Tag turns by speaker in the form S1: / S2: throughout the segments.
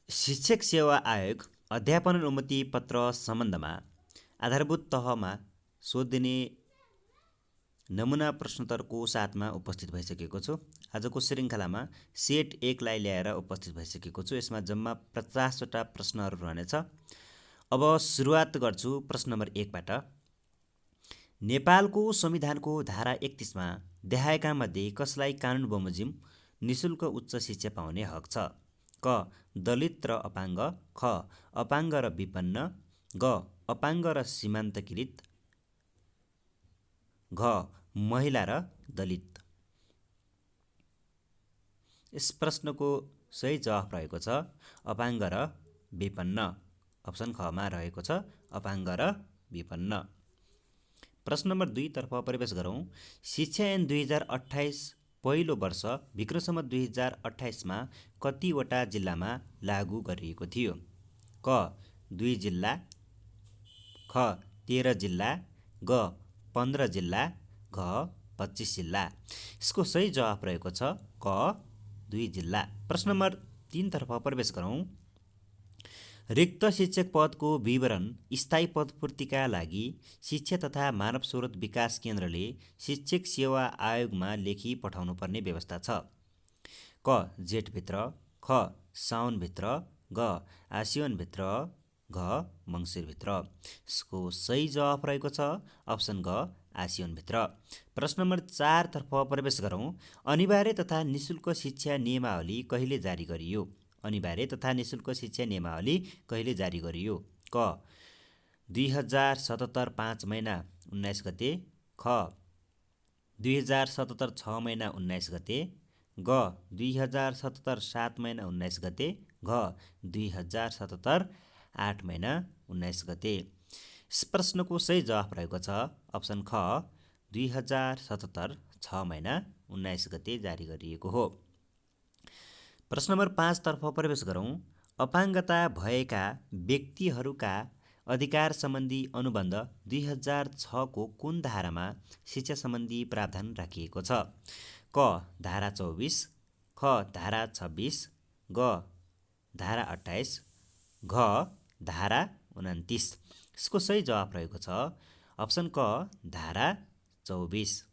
S1: शिक्षक सेवा आयोग अध्यापन अनुमति पत्र सम्बन्धमा आधारभूत तहमा सोधिने नमुना प्रश्नोत्तरको साथमा उपस्थित भइसकेको छु। आजको श्रृङ्खलामा सेट 1लाई ल्याएर उपस्थित भइसकेको छु। यसमा जम्मा 50वटा प्रश्नहरू रहनेछ। अब सुरुवात गर्छु प्रश्न नम्बर 1बाट। नेपालको संविधानको धारा 31मा देखाएका मध्ये कसलाई कानुन बमोजिम निशुल्क उच्च शिक्षा पाउने हक छ? क. दलित र अपाङ्ग, ख. अपाङ्ग र विपन्न, ग. अपाङ्ग र सीमान्तकृत, घ. महिला र दलित। यस प्रश्नको सही जवाफ रहेको छ अपाङ्ग र विपन्न। अप्सन खमा रहेको छ अपाङ्ग र विपन्न। प्रश्न नम्बर 2 तर्फ प्रवेश गरौँ। शिक्षा ऐन 2028 पहिलो वर्ष विक्रमसम्म 2028मा कतिवटा जिल्लामा लागू गरिएको थियो? क. 2 जिल्ला, ख. 13 जिल्ला, ग. 15 जिल्ला, घ. 25 जिल्ला। यसको सही जवाफ रहेको छ क. 2 जिल्ला। प्रश्न नम्बर 3 तर्फ प्रवेश गरौँ। रिक्त शिक्षक पदको विवरण स्थायी पदपूर्तिका लागि शिक्षा तथा मानव स्रोत विकास केन्द्रले शिक्षक सेवा आयोगमा लेखी पठाउनुपर्ने व्यवस्था छ? क. जेठभित्र, ख. साउनभित्र, ग. आसियोनभित्र, घ. मङ्सिरभित्र। यसको सही जवाफ रहेको छ अप्सन ग. आसियोनभित्र। प्रश्न नम्बर 4 तर्फ प्रवेश गरौँ। अनिवार्य तथा निशुल्क शिक्षा नियमावली कहिले जारी गरियो? अनिवार्य तथा निशुल्क शिक्षा नियमावली कहिले जारी गरियो? क. 2077 5 महिना 19 गते, ख. 2077 6 महिना 19 गते, ग. 2077 7 महिना 19 गते, घ. 2077 8 महिना 19 गते। यस प्रश्नको सही जवाफ रहेको छ अप्सन ख. 2077 6 महिना 19 गते जारी गरिएको हो। प्रश्न नम्बर 5 तर्फ प्रवेश गरौँ। अपाङ्गता भएका व्यक्तिहरूका अधिकार सम्बन्धी अनुबन्ध 2006 को कुन धारामा शिक्षा सम्बन्धी प्रावधान राखिएको छ? क. धारा 24, ख. धारा 26, ग. धारा 28, घ. धारा 29। यसको सही जवाफ रहेको छ अप्सन क. धारा 24।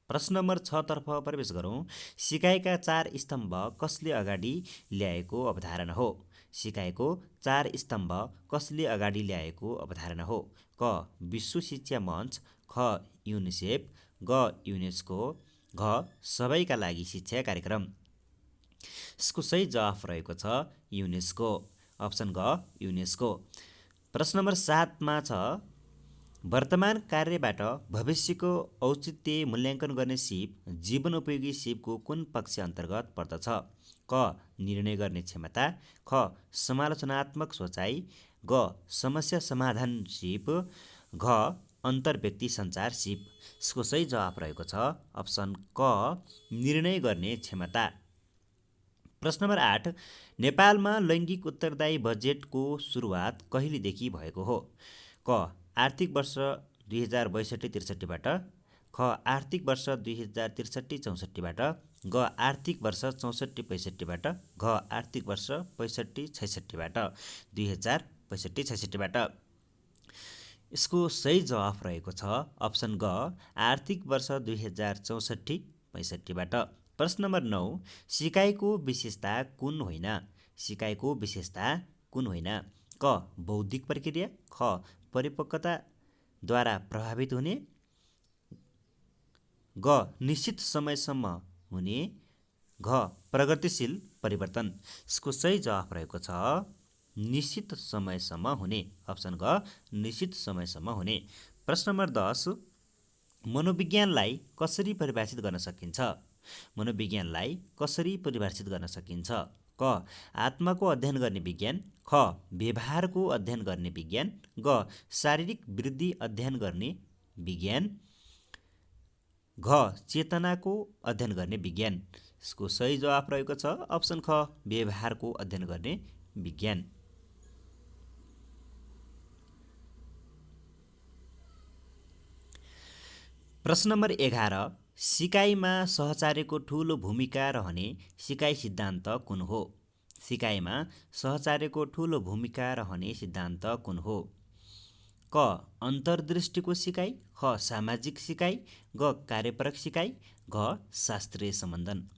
S1: प्रश्न नम्बर 6 तर्फ प्रवेश गरौँ। सिकाइका 4 स्तम्भ कसले अगाडि ल्याएको अवधारणा हो? सिकाइको 4 स्तम्भ कसले अगाडि ल्याएको अवधारणा हो? क. विश्व शिक्षा मञ्च, ख. युनिसेफ, ग. युनेस्को, घ. सबैका लागि शिक्षा कार्यक्रम। यसको सही जवाफ रहेको छ युनेस्को। अप्सन ग. युनेस्को। प्रश्न नम्बर 7मा छ वर्तमान कार्यबाट भविष्यको औचित्य मूल्याङ्कन गर्ने सिप जीवनोपयोगी सिपको कुन पक्ष अन्तर्गत पर्दछ? क. निर्णय गर्ने क्षमता, ख. समालोचनात्मक सोचाइ, ग. समस्या समाधान सिप, घ. अन्तर्व्यक्ति सञ्चार सिप। यसको सही जवाफ रहेको छ अप्सन क. निर्णय गर्ने क्षमता। प्रश्न नम्बर 8 नेपालमा लैङ्गिक उत्तरदायी बजेटको सुरुवात कहिलेदेखि भएको हो? क. आर्थिक वर्ष 2062-63बाट, ख. आर्थिक वर्ष 2063-64बाट, ग. आर्थिक वर्ष 64-65बाट, घ. आर्थिक वर्ष 65-66बाट, 2065-66बाट। यसको सही जवाफ रहेको छ अप्सन ग. आर्थिक वर्ष 2064-65बाट। प्रश्न नम्बर 9 सिकाइको विशेषता कुन होइन? सिकाइको विशेषता कुन होइन? क. बौद्धिक प्रक्रिया, ख. परिपक्वताद्वारा प्रभावित हुने, ग. निश्चित समयसम्म हुने, घ. प्रगतिशील परिवर्तन। यसको सही जवाफ रहेको छ निश्चित समयसम्म हुने। अप्सन ग. निश्चित समयसम्म हुने। प्रश्न नम्बर 10 मनोविज्ञानलाई कसरी परिभाषित गर्न सकिन्छ? मनोविज्ञानलाई कसरी परिभाषित गर्न सकिन्छ? क. आत्माको अध्ययन गर्ने विज्ञान, ख. व्यवहारको अध्ययन गर्ने विज्ञान, ग. शारीरिक वृद्धि अध्ययन गर्ने विज्ञान, घ. चेतनाको अध्ययन गर्ने विज्ञान। यसको सही जवाफ रहेको छ अप्सन ख. व्यवहारको अध्ययन गर्ने विज्ञान। प्रश्न नम्बर 11 सिकाइमा सहचार्यको ठूलो भूमिका रहने सिकाइ सिद्धान्त कुन हो? सिकाइमा सहचार्यको ठूलो भूमिका रहने सिद्धान्त कुन हो? क. अन्तर्दृष्टिको सिकाइ, ख. सामाजिक सिकाइ, ग. कार्यपरक सिकाइ, घ. शास्त्रीय सम्बन्धन।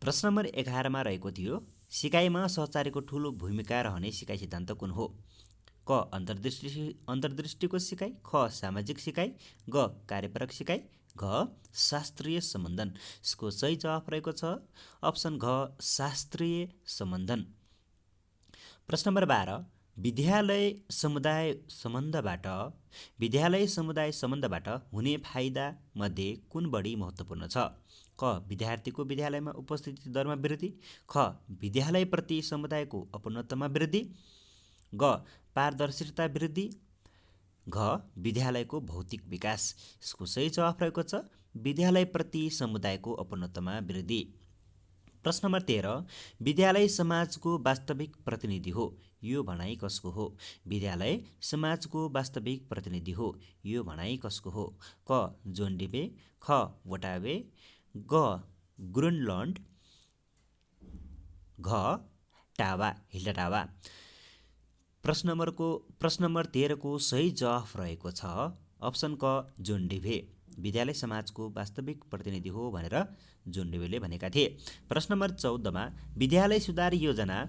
S1: प्रश्न नम्बर 11मा रहेको थियो सिकाइमा सहचार्यको ठूलो भूमिका रहने सिकाइ सिद्धान्त कुन हो? क. अन्तर्दृष्टिको सिकाइ, ख. सामाजिक सिकाइ, ग. कार्यपरक सिकाइ, घ. शास्त्रीय सम्बन्धन। यसको सही जवाफ रहेको छ अप्सन घ. शास्त्रीय सम्बन्धन। प्रश्न नम्बर 12 विद्यालय समुदाय सम्बन्धबाट हुने फाइदा मध्ये कुन बढी महत्त्वपूर्ण छ? क. विद्यार्थीको विद्यालयमा उपस्थिति दरमा वृद्धि, ख. विद्यालयप्रति समुदायको अपनत्वमा वृद्धि, ग. पारदर्शिता वृद्धि, घ. विद्यालयको भौतिक विकास। यसको सही जवाफ रहेको छ विद्यालयप्रति समुदायको अपनत्वमा वृद्धि। प्रश्न नम्बर 13 विद्यालय समाजको वास्तविक प्रतिनिधि हो, यो भनाइ कसको हो? विद्यालय समाजको वास्तविक प्रतिनिधि हो, यो भनाइ कसको हो? क. जोन डिबे, ख. वटावे, ग. ग्रुनलन्ड, घ. Hilda tower. प्रश्न नम्बर 13 को सही जवाफ रहेको छ अप्सन क. जोन डिबे। विद्यालय समाजको वास्तविक प्रतिनिधि हो भनेर जोन डिबेले भनेका थिए। प्रश्न नम्बर 14मा विद्यालय सुधार योजना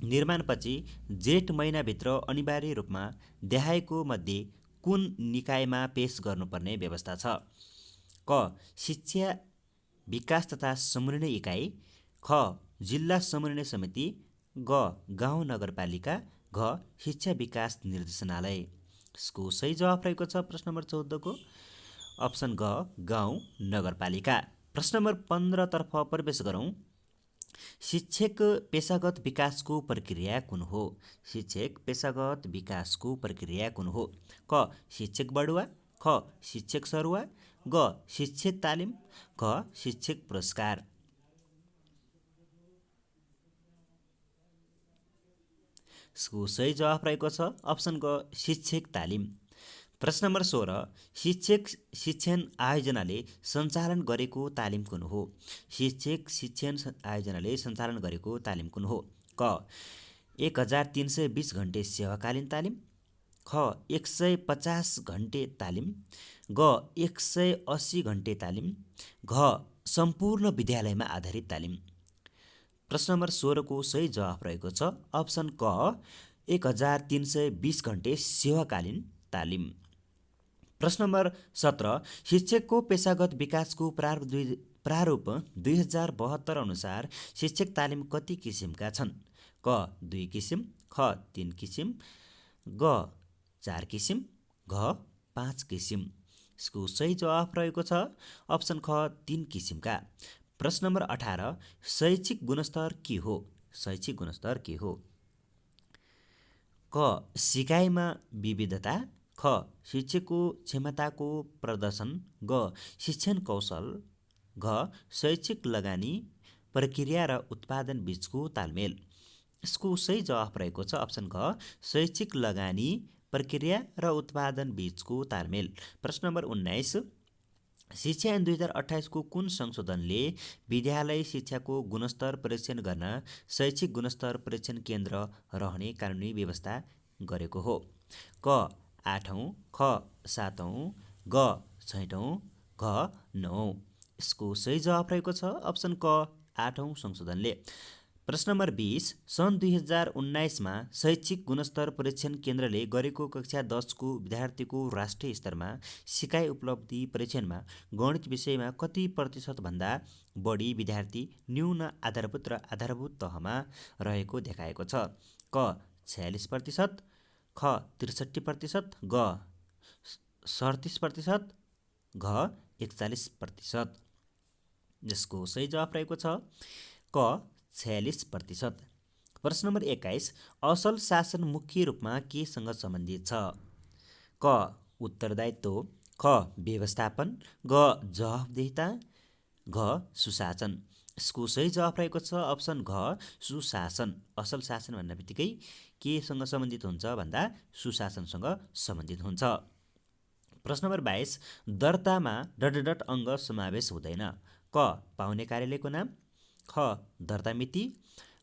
S1: निर्माणपछि जेठ महिनाभित्र अनिवार्य रूपमा देखाएको मध्ये कुन निकायमा पेश गर्नुपर्ने व्यवस्था छ? क. शिक्षा विकास तथा समन्वय इकाइ, ख. जिल्ला समन्वय समिति, ग. गाउँ नगरपालिका, घ. शिक्षा विकास निर्देशनालय। यसको सही जवाफ रहेको छ प्रश्न नम्बर 14 को अप्सन ग. गाउँ नगरपालिका। प्रश्न नम्बर 15 तर्फ प्रवेश गरौँ। शिक्षक पेशागत विकासको प्रक्रिया कुन हो? शिक्षक पेशागत विकासको प्रक्रिया कुन हो? क. शिक्षक बढुवा, ख. शिक्षक सरुवा, ग. शिक्षक तालिम, घ. शिक्षक पुरस्कार। यसको सही जवाफ रहेको छ अप्सन ग. शिक्षक तालिम। प्रश्न नम्बर 16 शिक्षक शिक्षण आयोजनाले सञ्चालन गरेको तालिम कुन हो? शिक्षक शिक्षण आयोजनाले सञ्चालन गरेको तालिम कुन हो? क. 1320 घन्टे सेवाकालीन तालिम, ख. 150 घन्टे तालिम, ग. 180 घन्टे तालिम, घ. सम्पूर्ण विद्यालयमा आधारित तालिम। प्रश्न नम्बर 16 को सही जवाफ रहेको छ अप्सन क. 1320 घन्टे सेवाकालीन तालिम। प्रश्न नम्बर 17 शिक्षकको पेशागत विकासको प्रारूप 2072 अनुसार शिक्षक तालिम कति किसिमका छन्? क. 2 किसिम, ख. 3 किसिम, ग. 4 किसिम, घ. 5 किसिम। यसको सही जवाफ रहेको छ अप्सन ख. 3 किसिमका। प्रश्न नम्बर 18 शैक्षिक गुणस्तर के हो? शैक्षिक गुणस्तर के हो? क. सिकाइमा विविधता, ख. शिक्षकको क्षमताको प्रदर्शन, ग. शिक्षण कौशल, घ. शैक्षिक लगानी प्रक्रिया र उत्पादन बीचको तालमेल। यसको सही जवाफ रहेको छ अप्सन घ. शैक्षिक लगानी प्रक्रिया र उत्पादन बीचको तालमेल। प्रश्न नम्बर 19 शिक्षा ऐन 2028 को कुन संशोधनले विद्यालय शिक्षाको गुणस्तर परीक्षण गर्न शैक्षिक गुणस्तर परीक्षण केन्द्र रहने कानुनी व्यवस्था गरेको हो? क. 8औं, ख. 7औं, ग. 6औं, घ. 9औं। यसको सही जवाफ रहेको छ अप्सन क. 8औं संशोधनले। प्रश्न नम्बर 20 सन् 2019मा शैक्षिक गुणस्तर परीक्षण केन्द्रले गरेको कक्षा 10 को विद्यार्थीको राष्ट्रिय स्तरमा सिकाइ उपलब्धि परीक्षणमा गणित विषयमा कति प्रतिशतभन्दा बढी विद्यार्थी न्यून आधारभूत र आधारभूत तहमा रहेको देखाएको छ? क. 46%, ख. 63%, ग. 37%, घ. 41%। यसको सही जवाफ रहेको छ क. 46%। प्रश्न नम्बर 21 असल शासन मुख्य रूपमा केसँग सम्बन्धित छ? क. उत्तरदायित्व, ख. व्यवस्थापन, ग. जवाफदेहिता, घ. सुशासन। यसको सही जवाफ रहेको छ अप्सन घ. सुशासन। असल शासन भन्ने बित्तिकै केसँग सम्बन्धित हुन्छ भन्दा सुशासनसँग सम्बन्धित हुन्छ। प्रश्न नम्बर 22, दर्तामा डट अङ्ग समावेश हुँदैन। क. पाउने कार्यालयको नाम, ख. दर्ता मिति,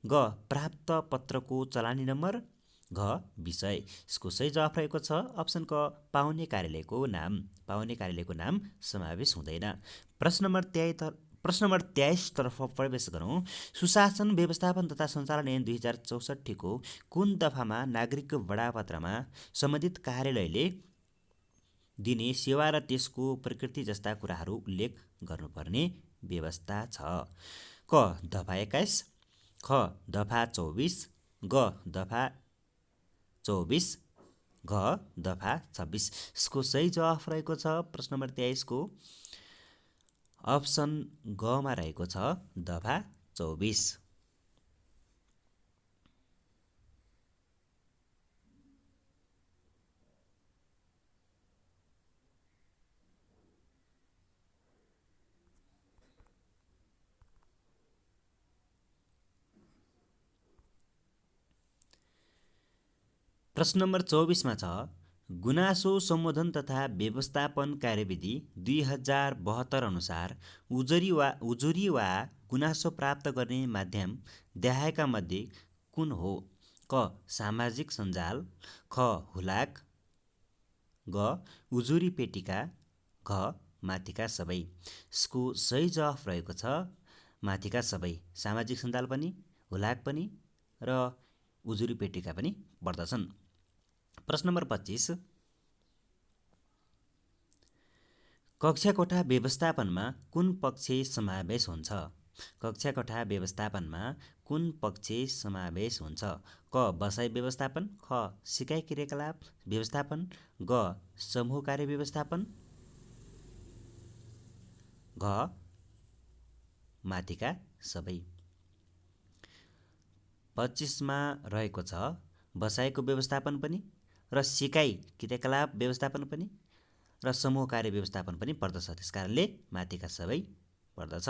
S1: ग. प्राप्त पत्रको चलानी नम्बर, घ. विषय। यसको सही जवाफ रहेको छ अप्सन क. पाउने कार्यालयको नाम। पाउने कार्यालयको नाम समावेश हुँदैन। प्रश्न नम्बर 23 तर्फ प्रवेश गरौँ। सुशासन व्यवस्थापन तथा सञ्चालन ऐन 2064 को कुन दफामा नागरिकको बडापत्रमा सम्बन्धित कार्यालयले दिने सेवा र त्यसको प्रकृति जस्ता कुराहरू उल्लेख गर्नुपर्ने व्यवस्था छ? क. दफा 21, ख. दफा 24, ग. दफा 24, घ. दफा 26। यसको सही जवाफ रहेको छ प्रश्न नम्बर 23 को अप्सन ग मा रहेको छ दफा 24। प्रश्न नम्बर 24 मा छ, गुनासो सम्बोधन तथा व्यवस्थापन कार्यविधि 2072 अनुसार उजुरी वा गुनासो प्राप्त गर्ने माध्यम देखाएका मध्ये कुन हो? क. सामाजिक सञ्जाल, ख. हुलाक, ग. उजुरी पेटिका, घ. माथिका सबै। यसको सही जवाफ रहेको छ माथिका सबै। सामाजिक सञ्जाल पनि, हुलाक पनि र उजुरी पेटिका पनि पर्दछन्। प्रश्न नम्बर 25, कक्षा कोठा व्यवस्थापनमा कुन पक्ष समावेश हुन्छ? कक्षा कोठा व्यवस्थापनमा कुन पक्ष समावेश हुन्छ? क. बसाइ व्यवस्थापन, ख. सिकाइ क्रियाकलाप व्यवस्थापन, ग. समूह कार्य व्यवस्थापन, घ. माथिका सबै। 25 मा रहेको छ बसाइको व्यवस्थापन पनि र सिकाइ क्रियाकलाप व्यवस्थापन पनि र समूह कार्य व्यवस्थापन पनि पर्दछ। त्यसकारणले माथिका सबै पर्दछ।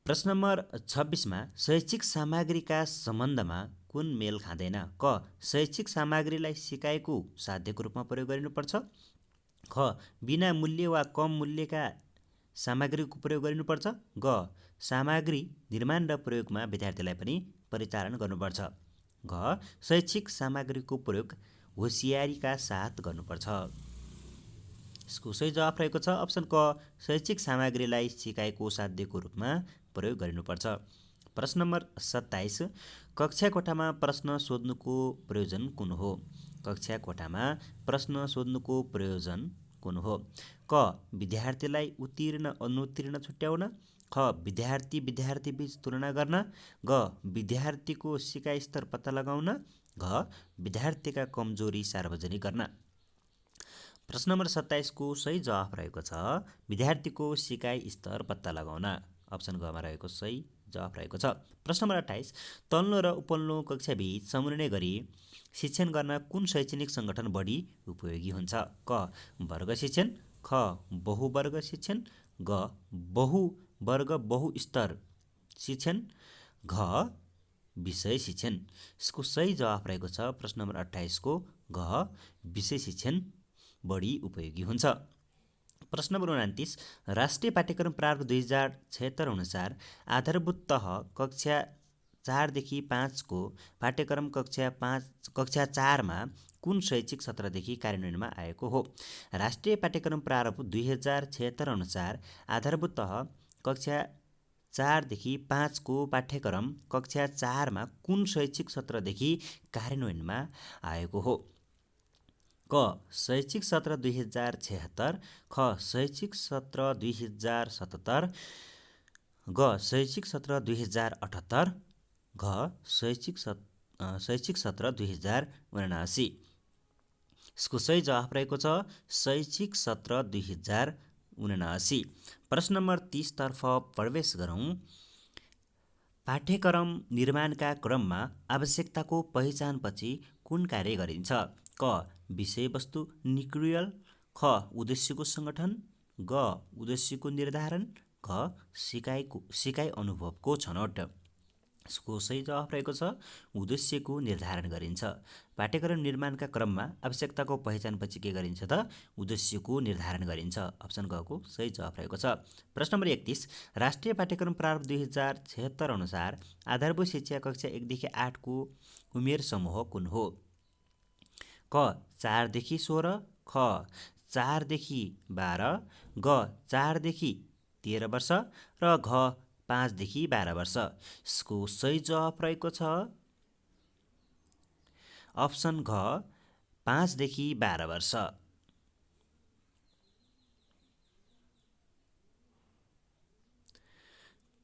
S1: प्रश्न नम्बर 26 मा शैक्षिक सामग्रीका सम्बन्धमा कुन मेल खाँदैन? क. शैक्षिक सामग्रीलाई सिकाइको साध्यको रूपमा प्रयोग गरिनुपर्छ, ख. बिना मूल्य वा कम मूल्यका सामग्रीको प्रयोग गरिनुपर्छ, ग. सामग्री निर्माण र प्रयोगमा विद्यार्थीलाई पनि परिचालन गर्नुपर्छ, घ. शैक्षिक सामग्रीको प्रयोग होसियारीका साथ गर्नुपर्छ। यसको सही जवाफ रहेको छ अप्सन क. शैक्षिक सामग्रीलाई सिकाइको साध्यको रूपमा प्रयोग गरिनुपर्छ। प्रश्न नम्बर 27, कक्षा कोठामा प्रश्न सोध्नुको प्रयोजन कुन हो? कक्षा कोठामा प्रश्न सोध्नुको प्रयोजन कुन हो? क. विद्यार्थीलाई उत्तीर्ण अनुत्तीर्ण छुट्याउन, ख. विद्यार्थी बीच तुलना गर्न, ग. विद्यार्थीको सिकाइ स्तर पत्ता लगाउन, घ. विद्यार्थीका कमजोरी सार्वजनिक गर्न। प्रश्न नम्बर 27 को सही जवाफ रहेको छ विद्यार्थीको सिकाइ स्तर पत्ता लगाउन। अप्सन घ मा रहेको सही जवाफ रहेको छ। प्रश्न नम्बर 28, तल्लो र उपल्लो कक्षाबीच समन्वय गरी शिक्षण गर्न कुन शैक्षणिक सङ्गठन बढी उपयोगी हुन्छ? क. वर्ग शिक्षण, ख. बहुवर्ग शिक्षण, ग. बहुवर्ग बहुस्तर शिक्षण, घ. विषय शिक्षण। यसको सही जवाफ रहेको छ प्रश्न नम्बर 28 को घ. विषय शिक्षण बढी उपयोगी हुन्छ। प्रश्न नम्बर 29, राष्ट्रिय पाठ्यक्रम प्रारूप 2076 अनुसार आधारभूत तह कक्षा 4 देखि 5 को पाठ्यक्रम कक्षा 4 मा कुन शैक्षिक सत्रदेखि कार्यान्वयनमा आएको हो? राष्ट्रिय पाठ्यक्रम प्रारूप 2076 अनुसार आधारभूत तह कक्षा 4 देखि 5 को पाठ्यक्रम कक्षा 4 मा कुन शैक्षिक सत्रदेखि कार्यान्वयनमा आएको हो? क. शैक्षिक सत्र 2076, ख. शैक्षिक सत्र 2077, ग. शैक्षिक सत्र 2078, घ. शैक्षिक सत्र 2079। यसको सही जवाफ रहेको छ शैक्षिक सत्र 2079। प्रश्न नम्बर 30 तर्फ प्रवेश गरौँ। पाठ्यक्रम निर्माणका क्रममा आवश्यकताको पहिचानपछि कुन कार्य गरिन्छ? क. विषयवस्तु निक्रियल, ख. उद्देश्यको सङ्गठन, ग. उद्देश्यको निर्धारण, घ. सिकाइ अनुभवको छनौट। यसको सही जवाफ रहेको छ उद्देश्यको निर्धारण गरिन्छ। पाठ्यक्रम निर्माणका क्रममा आवश्यकताको पहिचानपछि के गरिन्छ त उद्देश्यको निर्धारण गरिन्छ। अप्सन ग को सही जवाफ रहेको छ। प्रश्न नम्बर 31 राष्ट्रिय पाठ्यक्रम प्रारूप 2076 अनुसार आधारभूत शिक्षा कक्षा 1 देखि 8 को उमेर समूह कुन हो? क 4 देखि 16, ख 4 देखि 12, ग 4 देखि 13 वर्ष र घ 5 देखि 12 वर्ष। यसको सही जवाफ रहेको छ अप्सन घ 5 देखि 12 वर्ष।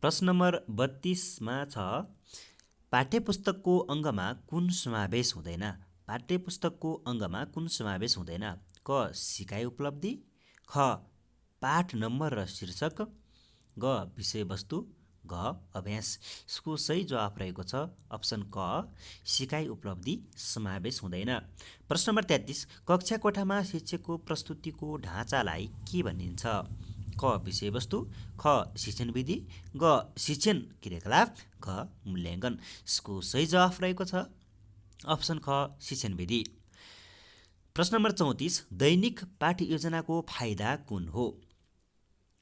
S1: प्रश्न नम्बर 32 मा छ पाठ्यपुस्तकको अङ्गमा कुन समावेश हुँदैन? पाठ्यपुस्तकको अङ्गमा कुन समावेश हुँदैन? क सिकाइ उपलब्धि, ख पाठ नम्बर र शीर्षक, ग विषयवस्तु, घ अभ्यास। यसको सही जवाफ रहेको छ अप्सन क सिकाइ उपलब्धि समावेश हुँदैन। प्रश्न नम्बर 33 कक्षा कोठामा शिक्षकको प्रस्तुतिको ढाँचालाई के भनिन्छ? क विषयवस्तु, ख शिक्षण विधि, ग शिक्षण क्रियाकलाप, घ मूल्याङ्कन। यसको सही जवाफ रहेको छ अप्सन ख शिक्षण विधि। प्रश्न नम्बर 34 दैनिक पाठ योजनाको फाइदा कुन हो?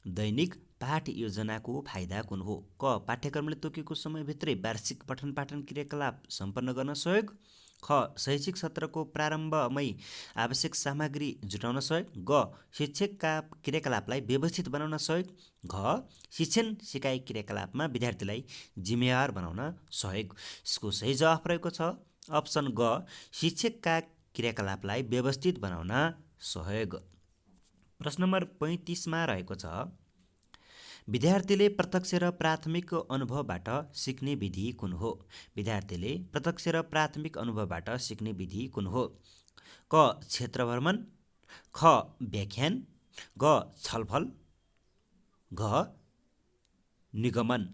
S1: दैनिक पाठ योजनाको फाइदा कुन हो? क पाठ्यक्रमले तोकेको समयभित्रै वार्षिक पठन पाठन क्रियाकलाप सम्पन्न गर्न सहयोग, ख शैक्षिक सत्रको प्रारम्भमै आवश्यक सामग्री जुटाउन सहयोग, ग शिक्षकका क्रियाकलापलाई व्यवस्थित बनाउन सहयोग, घ शिक्षण सिकाइ क्रियाकलापमा विद्यार्थीलाई जिम्मेवार बनाउन सहयोग। यसको सही जवाफ रहेको छ अप्सन ग शिक्षकका क्रियाकलापलाई व्यवस्थित बनाउन सहयोग। प्रश्न नम्बर 35 मा रहेको छ विद्यार्थीले प्रत्यक्ष र प्राथमिक अनुभवबाट सिक्ने विधि कुन हो? विद्यार्थीले प्रत्यक्ष र प्राथमिक अनुभवबाट सिक्ने विधि कुन हो? क क्षेत्र भ्रमण, ख व्याख्यान, ग छलफल, घ निगमन।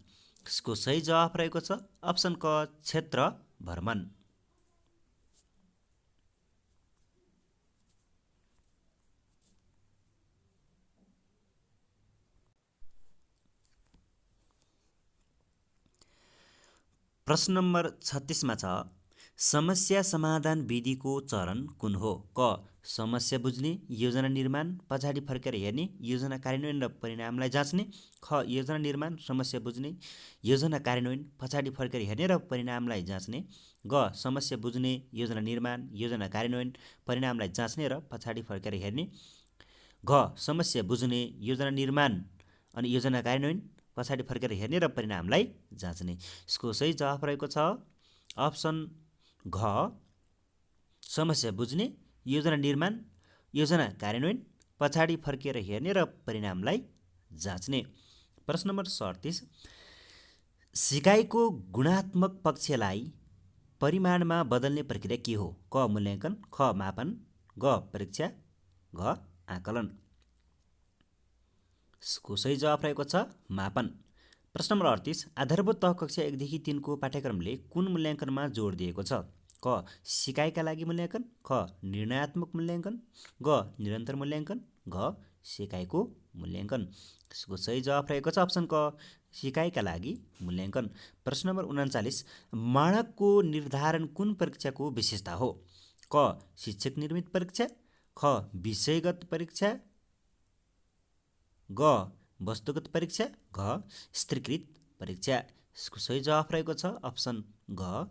S1: यसको सही जवाफ रहेको छ अप्सन क क्षेत्र भ्रमण। प्रश्न नम्बर 36 मा छ समस्या समाधान विधिको चरण कुन हो? क समस्या बुझ्ने, योजना निर्माण, पछाडि फर्केर हेर्ने, योजना कार्यान्वयन र परिणामलाई जाँच्ने, ख योजना निर्माण, समस्या बुझ्ने, योजना कार्यान्वयन, पछाडि फर्केर हेर्ने र परिणामलाई जाँच्ने, ग समस्या बुझ्ने, योजना निर्माण, योजना कार्यान्वयन, परिणामलाई जाँच्ने र पछाडि फर्केर हेर्ने, घ समस्या बुझ्ने, योजना निर्माण अनि योजना कार्यान्वयन, पछाडि फर्केर हेर्ने र परिणामलाई जाँच्ने। यसको सही जवाफ रहेको छ अप्सन घ समस्या बुझ्ने, योजना निर्माण, योजना कार्यान्वयन, पछाडि फर्केर हेर्ने र परिणामलाई जाँच्ने। प्रश्न नम्बर 37 सिकाइको गुणात्मक पक्षलाई परिमाणमा बदल्ने प्रक्रिया के हो? क मूल्याङ्कन, ख मापन, ग परीक्षा, घ आकलन। यसको सही जवाफ रहेको छ मापन। प्रश्न नम्बर 38 आधारभूत तह कक्षा 1 देखि 3 को पाठ्यक्रमले कुन मूल्याङ्कनमा जोड दिएको छ? क सिकाइका लागि मूल्याङ्कन, ख निर्णयात्मक मूल्याङ्कन, ग निरन्तर मूल्याङ्कन, घ सिकाइको मूल्याङ्कन। यसको सही जवाफ रहेको छ अप्सन क सिकाइका लागि मूल्याङ्कन। प्रश्न नम्बर 39 मानकको निर्धारण कुन परीक्षाको विशेषता हो? क शिक्षक निर्मित परीक्षा, ख विषयगत परीक्षा, ग वस्तुगत परीक्षा, घ स्थिरीकृत परीक्षा। यसको सही जवाफ रहेको छ अप्सन घ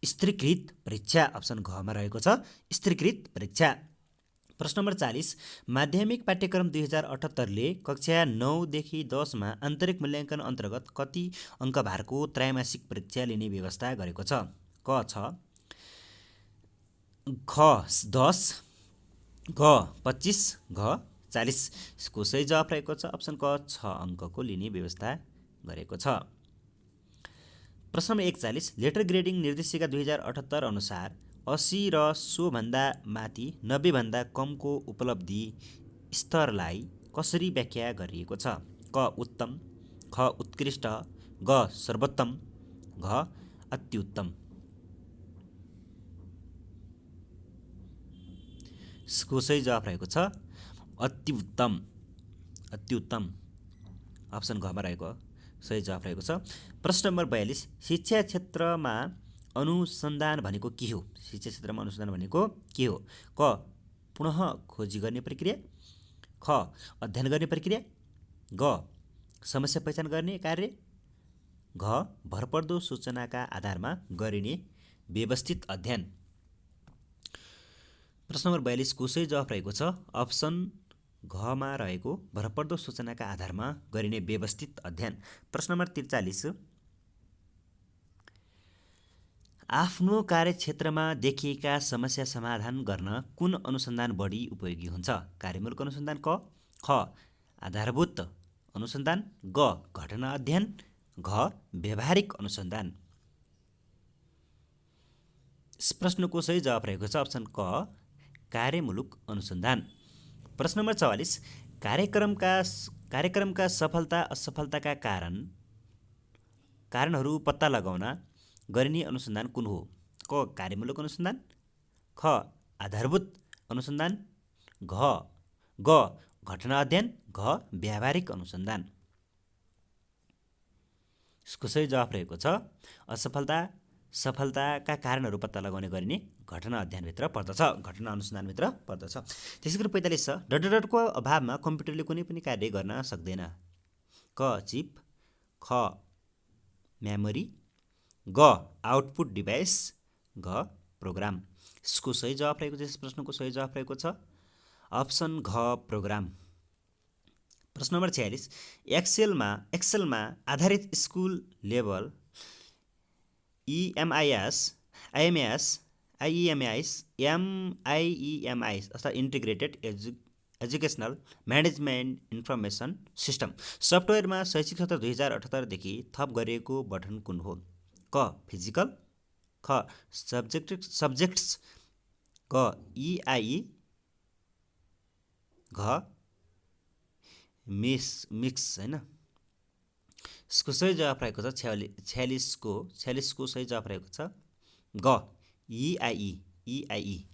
S1: स्थिरीकृत परीक्षा। अप्सन घमा रहेको छ स्थिरीकृत परीक्षा। प्रश्न नम्बर 40 माध्यमिक पाठ्यक्रम 2078ले कक्षा 9 देखि 10 मा आन्तरिक मूल्याङ्कन अन्तर्गत कति अङ्कभारको त्रैमासिक परीक्षा लिने व्यवस्था गरेको छ? क 6, ख 10, घ 25, घ 40। यसको सही जवाफ रहेको छ अप्सन क 6 अङ्कको लिने व्यवस्था गरेको छ। प्रश्न नम्बर 41 लेटर ग्रेडिङ निर्देशिका 2078 अनुसार 80 र सोभन्दा माथि 90 भन्दा कमको उपलब्धि स्तरलाई कसरी व्याख्या गरिएको छ? क उत्तम, ख उत्कृष्ट, ग सर्वोत्तम, घ अति उत्तम। यसको सही जवाफ रहेको छ अति उत्तम। अति उत्तम अप्सन घमा रहेको सही जवाफ रहेको छ। प्रश्न नम्बर 42 शिक्षा क्षेत्रमा अनुसन्धान भनेको के हो? शिक्षा क्षेत्रमा अनुसन्धान भनेको के हो? क पुनः खोजी गर्ने प्रक्रिया, ख अध्ययन गर्ने प्रक्रिया, ग समस्या पहिचान गर्ने कार्य, घ भरपर्दो सूचनाका आधारमा गरिने व्यवस्थित अध्ययन। प्रश्न नम्बर 42 को सही जवाफ रहेको छ अप्सन घमा रहेको भरपर्दो सूचनाका आधारमा गरिने व्यवस्थित अध्ययन। प्रश्न नम्बर 43 आफ्नो कार्यक्षेत्रमा देखिएका समस्या समाधान गर्न कुन अनुसन्धान बढी उपयोगी हुन्छ? कार्यमूलक अनुसन्धान क, ख आधारभूत अनुसन्धान, ग घटना अध्ययन, घ व्यावहारिक अनुसन्धान। यस प्रश्नको सही जवाफ रहेको छ अप्सन क कार्यमूलक अनुसन्धान। प्रश्न नम्बर 44 कार्यक्रमका सफलता असफलताका कारणहरू पत्ता लगाउन गरिने अनुसन्धान कुन हो? क कार्यमूलक अनुसन्धान, ख आधारभूत अनुसन्धान, ग घटना अध्ययन, घ व्यावहारिक अनुसन्धान। यसको सही जवाफ रहेको छ सफलताका कारणहरू पत्ता लगाउने गरिने घटना अध्ययनभित्र पर्दछ, घटना अनुसन्धानभित्र पर्दछ। त्यसै गरी 45 छ डटको अभावमा कम्प्युटरले कुनै पनि कार्य गर्न सक्दैन। क चिप, ख मेमोरी, ग आउटपुट डिभाइस, घ प्रोग्राम। यसको सही जवाफ रहेको छ, यस प्रश्नको सही जवाफ रहेको छ अप्सन घ प्रोग्राम। प्रश्न नम्बर 46 एक्सेलमा आधारित स्कुल लेभल IEMIS अर्थात् integrated educational management information system सफ्टवेयरमा शैक्षिक सत्र 2078 देखि थप गरिएको बटन कुन हो? क फिजिकल, ख सब्जेक्ट्स, ग EIE, घ मिक्स हैन। यसको सही जवाफ रहेको छ 46 को सही जवाफ रहेको छ ग EIE।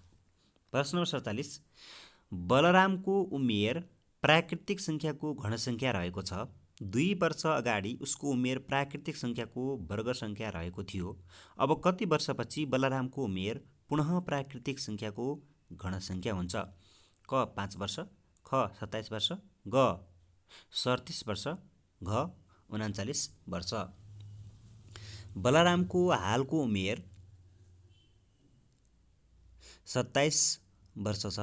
S1: प्रश्न नम्बर 47 बलरामको उमेर प्राकृतिक सङ्ख्याको घनसङ्ख्या रहेको छ। 2 वर्ष अगाडि उसको उमेर प्राकृतिक सङ्ख्याको वर्ग सङ्ख्या रहेको थियो। अब कति वर्षपछि बलरामको उमेर पुनः प्राकृतिक सङ्ख्याको घनसङ्ख्या हुन्छ? क 5 वर्ष, ख 27 वर्ष, ग 37 वर्ष, घ 39 वर्ष। बलरामको हालको उमेर 27 वर्ष छ।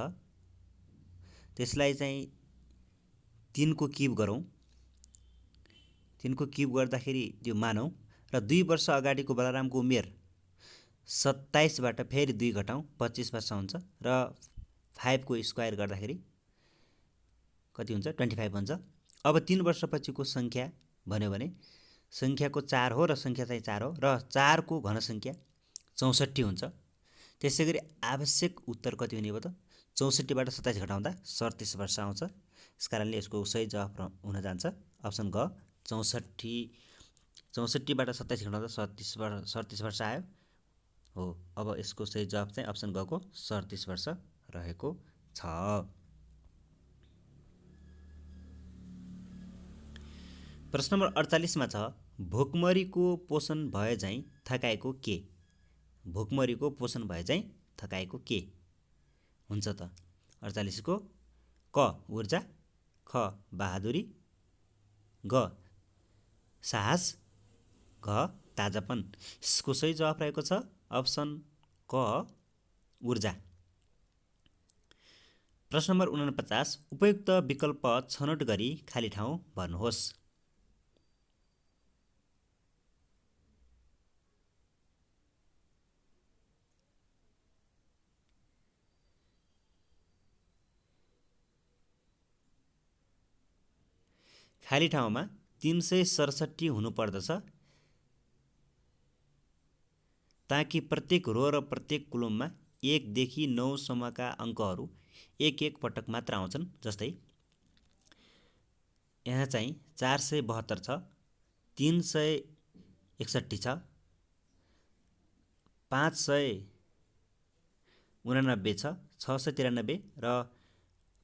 S1: त्यसलाई चाहिँ 3 को क्युब गरौँ, 3 को क्युब गर्दाखेरि त्यो मानौँ र 2 वर्ष अगाडिको बलरामको उमेर 27 बाट फेरि 2 घटाउँ 25 वर्ष हुन्छ र 5 को स्क्वायर गर्दाखेरि कति हुन्छ 25 हुन्छ। अब 3 वर्षपछिको सङ्ख्या भन्यो भने सङ्ख्याको 4 हो र सङ्ख्या चाहिँ 4 हो र 4 को घनसङ्ख्या 64 हुन्छ। त्यसै गरी आवश्यक उत्तर कति हुने भयो त 64 बाट 27 घटाउँदा 37 वर्ष आउँछ। यसकारणले यसको सही जवाफ हुन जान्छ अप्सन ग 64 बाट 27 घटाउँदा 37 वर्ष आयो हो। अब यसको सही जवाफ चाहिँ अप्सन ग को 37 वर्ष रहेको छ। प्रश्न नम्बर 48 मा छ भोकमरीको पोषण भए झैँ थकाएको के? भोकमरीको पोषण भए झैँ थकाएको के हुन्छ त? 48 को क ऊर्जा, ख बहादुरी, ग साहस, घ ताजापन। यसको सही जवाफ रहेको छ अप्सन क ऊर्जा। प्रश्न नम्बर 49 उपयुक्त विकल्प छनौट गरी खाली ठाउँ भर्नुहोस्। खाली ठाउँमा 367 हुनुपर्दछ ताकि प्रत्येक रो र प्रत्येक कोलममा 1 देखि 9 सम्मका अङ्कहरू एक पटक मात्र आउँछन्। जस्तै यहाँ चाहिँ 472 छ, 361 छ, 589 छ, 693 र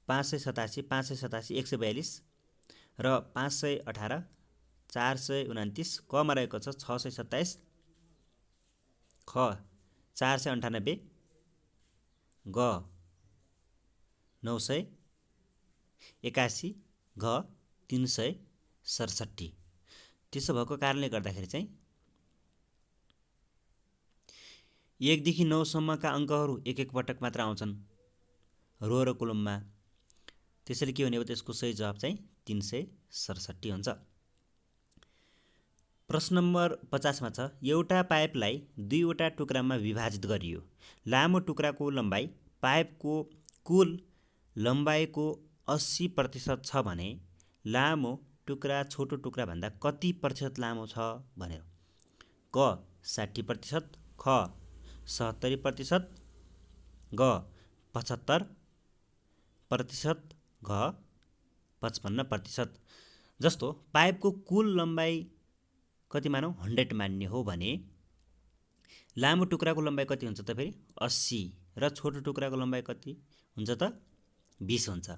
S1: 587, 587, 142 र 518, 429, कमा रहेको छ 627, ख 498, ग 981, घ 367। त्यसो भएको कारणले गर्दाखेरि चाहिँ 1 देखि 9 सम्मका अङ्कहरू एक एक पटक मात्र आउँछन् रो र कोलममा। त्यसैले के हुने हो, त्यसको सही जवाब चाहिँ 367 हुन्छ। प्रश्न नम्बर 50 मा छ, एउटा पाइपलाई दुईवटा टुक्रामा विभाजित गरियो। लामो टुक्राको लम्बाइ पाइपको कुल लम्बाइको 80% छ भने लामो टुक्रा छोटो टुक्राभन्दा कति प्रतिशत लामो छ भनेर। क 60%, ख 70%, ग 75%, घ 55%। जस्तो पाइपको कुल लम्बाइ कति मानौँ 100 मान्ने हो भने लामो टुक्राको लम्बाइ कति हुन्छ त फेरि 80 र छोटो टुक्राको लम्बाइ कति हुन्छ त 20 हुन्छ।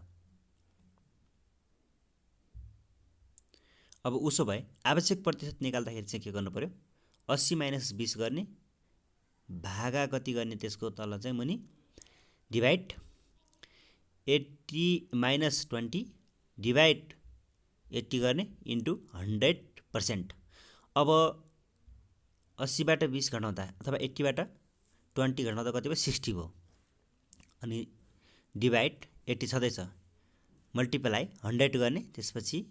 S1: अब उसो भए आवश्यक प्रतिशत निकाल्दाखेरि चाहिँ के गर्नु पर्यो, 80 - 20 गर्ने, भागा कति गर्ने त्यसको तल चाहिँ मुनि डिभाइड 80 - 20 डिभाइड 80 गर्ने इन्टु 100%। अब 80 बाट 20 घटाउँदा अथवा 80 बाट 20 घटाउँदा कति भयो 60 भयो। अनि डिभाइड 80 छँदैछ, मल्टिप्लाई 100 गर्ने, त्यसपछि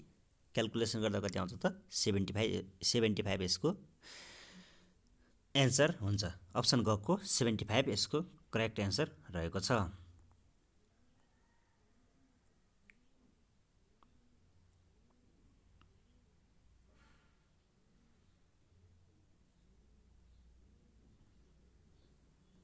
S1: क्याल्कुलेसन गर्दा कति आउँछ त 75 यसको एन्सर हुन्छ। अप्सन ग को 75 यसको करेक्ट एन्सर रहेको छ।